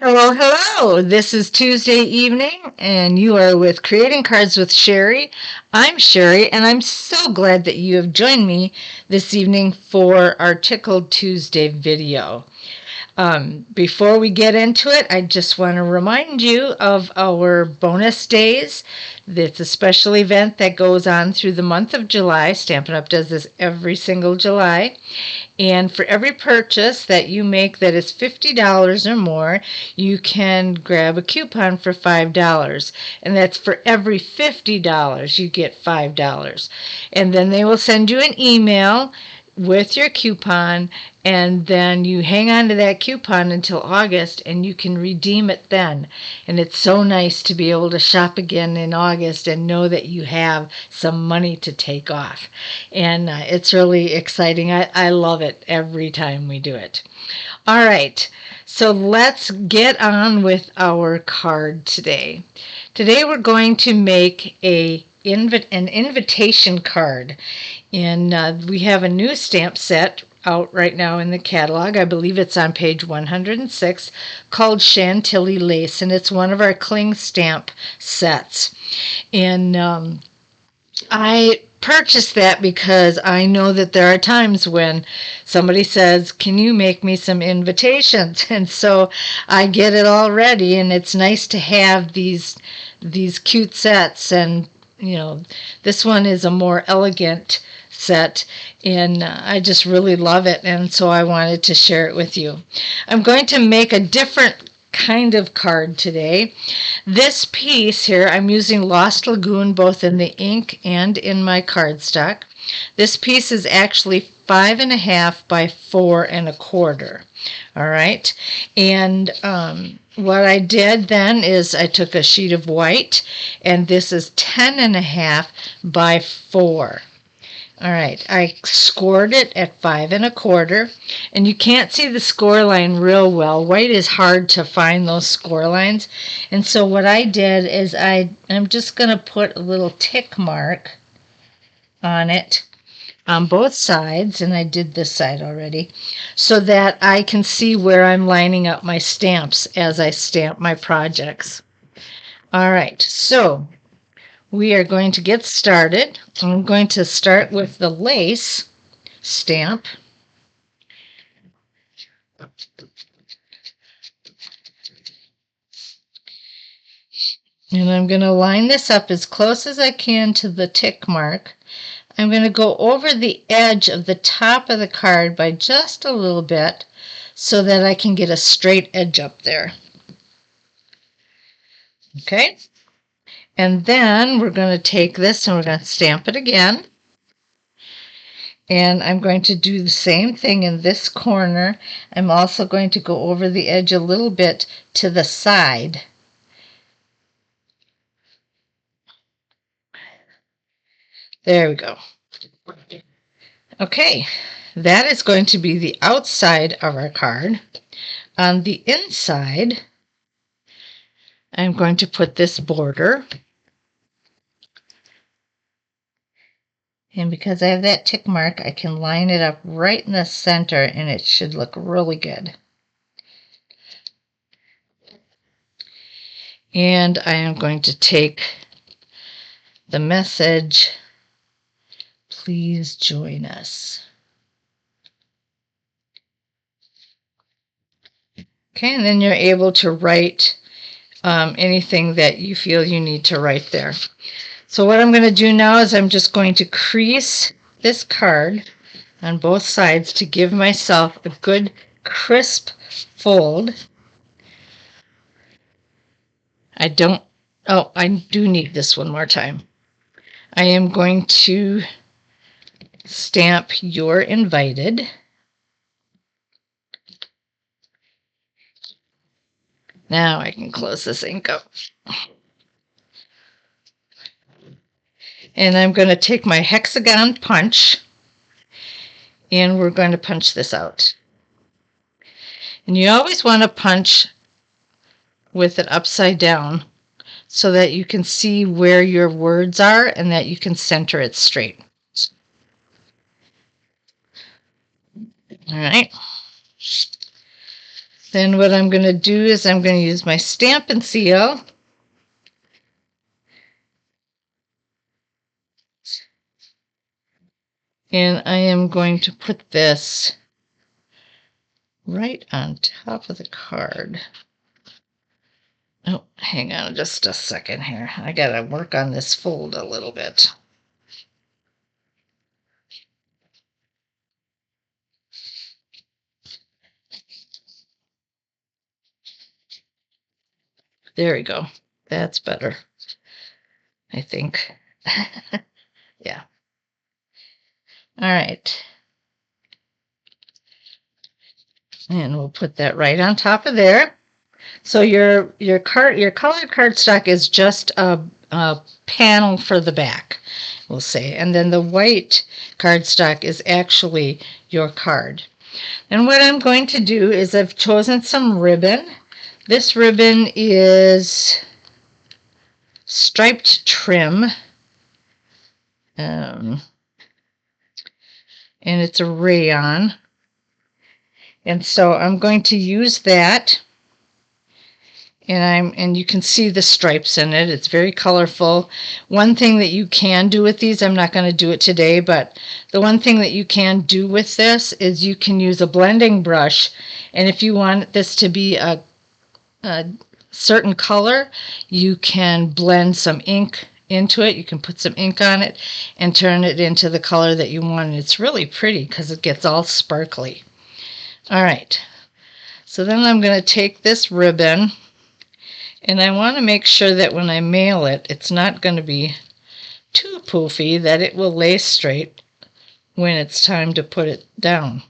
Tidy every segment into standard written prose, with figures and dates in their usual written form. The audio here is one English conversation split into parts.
Hello, hello. This is Tuesday evening, and you are with Creating Cards with Sherry. I'm Sherry, and I'm so glad that you have joined me this evening for our Tickled Tuesday video. Before we get into it, I just want to remind you of our bonus days. It's a special event that goes on through the month of July. Stampin' Up! Does this every single July. And for every purchase that you make that is $50 or more, you can grab a coupon for $5. And that's for every $50 you get $5. And then they will send you an email with your coupon, and then you hang on to that coupon until August and you can redeem it then. And it's so nice to be able to shop again in August and know that you have some money to take off. And it's really exciting. I love it every time we do it. All right, so let's get on with our card today. Today we're going to make an invitation card. And we have a new stamp set out right now in the catalog. I believe it's on page 106, called Chantilly Lace, and it's one of our cling stamp sets. And I purchased that because I know that there are times when somebody says, "Can you make me some invitations?" And so I get it all ready, and it's nice to have these cute sets. And this one is a more elegant set, and I just really love it, and so I wanted to share it with you. I'm going to make a different kind of card today. This piece here, I'm using Lost Lagoon both in the ink and in my cardstock. This piece is actually 5.5 by 4.25. All right, and what I did then is I took a sheet of white, and this is 10.5 by 4. All right, I scored it at 5.25, and you can't see the score line real well. White is hard to find those score lines, and so what I did is I'm just going to put a little tick mark on it on both sides, and I did this side already, so that I can see where I'm lining up my stamps as I stamp my projects. All right, so we are going to get started. I'm going to start with the lace stamp. And I'm going to line this up as close as I can to the tick mark. I'm going to go over the edge of the top of the card by just a little bit so that I can get a straight edge up there. Okay? And then we're going to take this and we're going to stamp it again. And I'm going to do the same thing in this corner. I'm also going to go over the edge a little bit to the side. There we go. Okay, that is going to be the outside of our card. On the inside, I'm going to put this border. And because I have that tick mark, I can line it up right in the center, and it should look really good. And I am going to take the message, "Please join us." Okay, and then you're able to write anything that you feel you need to write there. So what I'm going to do now is I'm just going to crease this card on both sides to give myself a good crisp fold. I do need this one more time. I am going to stamp "You're invited." Now I can close this ink up. And I'm going to take my hexagon punch, and we're going to punch this out. And you always want to punch with it upside down so that you can see where your words are and that you can center it straight. All right. Then what I'm going to do is I'm going to use my Stampin' Seal. And I am going to put this right on top of the card. Oh, hang on just a second here. I got to work on this fold a little bit. There we go. That's better, I think. Yeah. All right. And we'll put that right on top of there. So your colored cardstock is just a panel for the back, we'll say, and then the white cardstock is actually your card. And what I'm going to do is I've chosen some ribbon. This ribbon is striped trim, and it's a rayon. And so I'm going to use that. And you can see the stripes in it. It's very colorful. One thing that you can do with these, I'm not going to do it today, but the one thing that you can do with this is you can use a blending brush, and if you want this to be a certain color, you can blend some ink into it. You can put some ink on it and turn it into the color that you want, and it's really pretty because it gets all sparkly. All right, so then I'm going to take this ribbon, and I want to make sure that when I mail it, it's not going to be too poofy, that it will lay straight when it's time to put it down.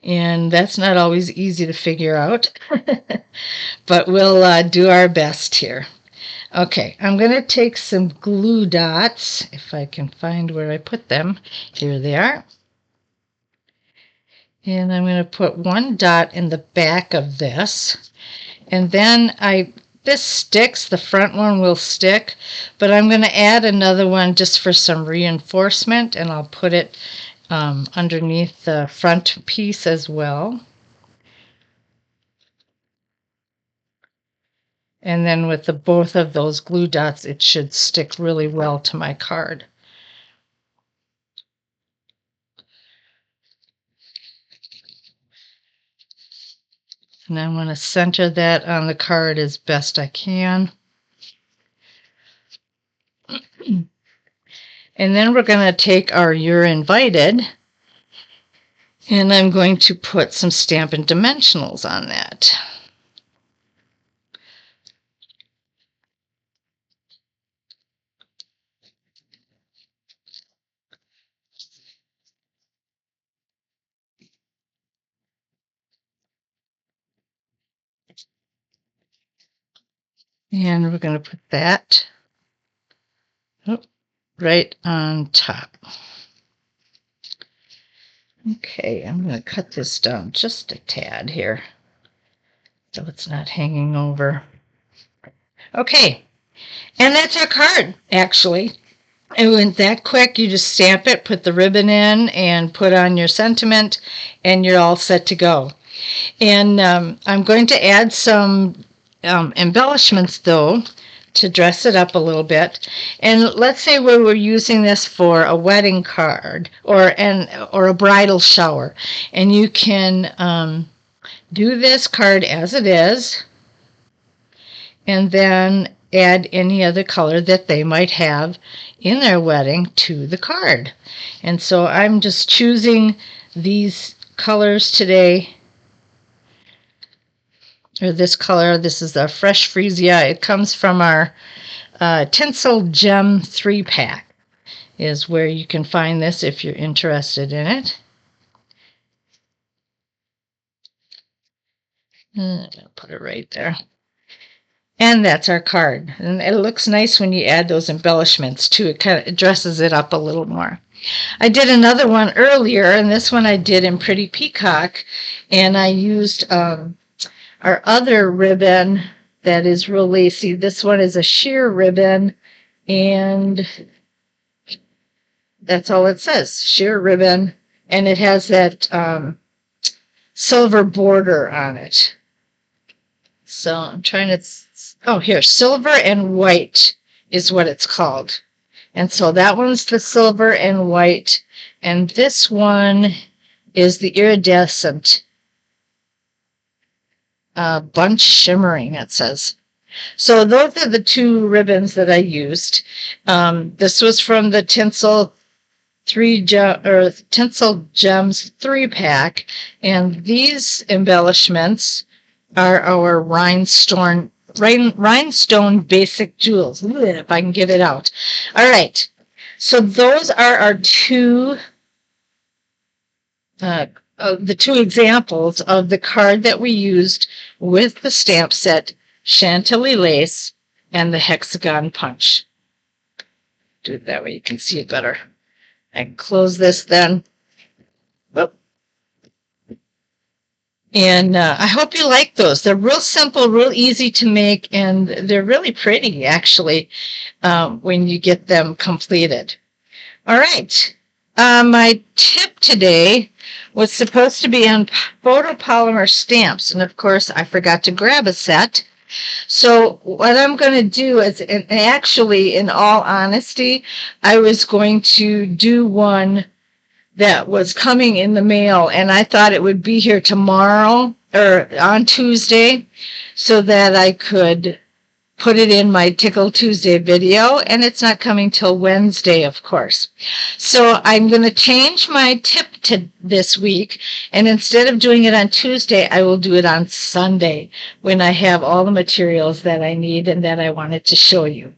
And that's not always easy to figure out, but we'll do our best here. Okay, I'm going to take some glue dots, if I can find where I put them. Here they are. And I'm going to put one dot in the back of this. And then this sticks, the front one will stick, but I'm going to add another one just for some reinforcement, and I'll put it underneath the front piece as well. And then with both of those glue dots, it should stick really well to my card. And I'm going to center that on the card as best I can. And then we're going to take our You're Invited, and I'm going to put some Stampin' Dimensionals on that. And we're going to put that right on top. Okay, I'm going to cut this down just a tad here so it's not hanging over. Okay, and that's our card, actually. It went that quick. You just stamp it, put the ribbon in, and put on your sentiment, and you're all set to go. And I'm going to add some embellishments, though, to dress it up a little bit. And let's say we were using this for a wedding card or a bridal shower, and you can do this card as it is, and then add any other color that they might have in their wedding to the card. And so I'm just choosing these colors today, or this color. This is the Fresh Freesia. It comes from our Tinsel Gem 3-pack is where you can find this if you're interested in it. I'll put it right there. And that's our card. And it looks nice when you add those embellishments too. It kind of dresses it up a little more. I did another one earlier, and this one I did in Pretty Peacock, and I used our other ribbon that is real lacy. This one is a sheer ribbon, and that's all it says, sheer ribbon. And it has that silver border on it. So I'm trying to, oh, here, silver and white is what it's called. And so that one's the silver and white. And this one is the iridescent bunch shimmering, it says. So those are the two ribbons that I used. This was from the Tinsel Tinsel Gems 3-pack, and these embellishments are our rhinestone basic jewels. If I can get it out. All right. So those are our the two examples of the card that we used with the stamp set, Chantilly Lace and the hexagon punch. Do it that way you can see it better. I can close this then. Whoop. And I hope you like those. They're real simple, real easy to make, and they're really pretty, actually, when you get them completed. All right. My tip today was supposed to be on photopolymer stamps, and of course, I forgot to grab a set. So what I'm going to do is, and actually, in all honesty, I was going to do one that was coming in the mail, and I thought it would be here tomorrow or on Tuesday so that I could put it in my Tickle Tuesday video, and it's not coming till Wednesday, of course. So I'm going to change my tip to this week, and instead of doing it on Tuesday, I will do it on Sunday when I have all the materials that I need and that I wanted to show you.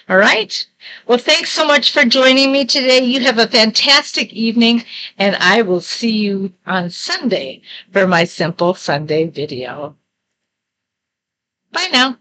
All right? Well, thanks so much for joining me today. You have a fantastic evening, and I will see you on Sunday for my Simple Sunday video. Bye now.